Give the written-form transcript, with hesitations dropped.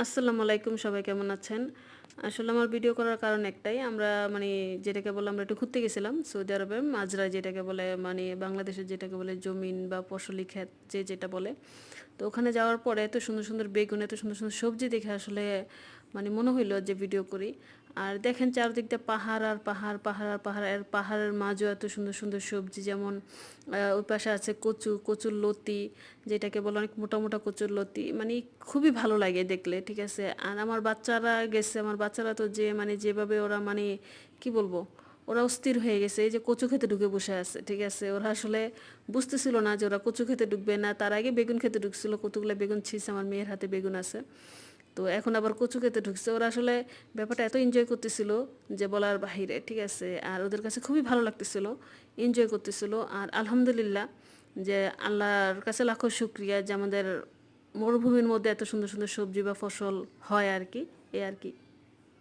আসসালামু আলাইকুম, সবাই কেমন আছেন? আসলে আমার ভিডিও করার কারণ একটাই, আমরা যেটাকে বলে আমরা একটু ঘুরতে গেছিলাম সৌদি আরবে, মাজরা যেটাকে বলে, বাংলাদেশের যেটাকে বলে জমিন বা ফসলি ক্ষেত যেটা বলে। তো ওখানে যাওয়ার পরে এত সুন্দর সুন্দর বেগুন, এত সুন্দর সুন্দর সবজি দেখে আসলে মনে হইলো যে ভিডিও করি। আর দেখেন চারদিক দিয়ে পাহাড় আর পাহাড়, পাহাড় আর পাহাড়, আর পাহাড়ের মাঝেও এত সুন্দর সুন্দর সবজি, যেমন ওই পাশে আছে কচু, কচুর লতি যেটাকে বলে, অনেক মোটা মোটা কচুর লতি, খুবই ভালো লাগে দেখলে, ঠিক আছে। আর আমার বাচ্চারা গেছে, আমার বাচ্চারা তো যে যেভাবে ওরা কি বলবো, ওরা অস্থির হয়ে গেছে, এই যে কচু খেতে ঢুকে বসে আছে, ঠিক আছে। ওরা আসলে বুঝতেছিল না যে ওরা কচু খেতে ঢুকবে না, তার আগে বেগুন খেতে ঢুকছিল, কতগুলো বেগুন ছিঁড়ছে, আমার মেয়ের হাতে বেগুন আছে, তো এখন আবার কচু খেতে ঢুকছে। ওরা আসলে ব্যাপারটা এত এনজয় করতেছিল যে বলার বাহিরে, ঠিক আছে। আর ওদের কাছে খুবই ভালো লাগতেছিল, এনজয় করতেছিল। আর আলহামদুলিল্লাহ, যে আল্লাহর কাছে লাখো শুক্রিয়া যে আমাদের মরুভূমির মধ্যে এত সুন্দর সুন্দর সবজি বা ফসল হয় আর কি, এই আর কি।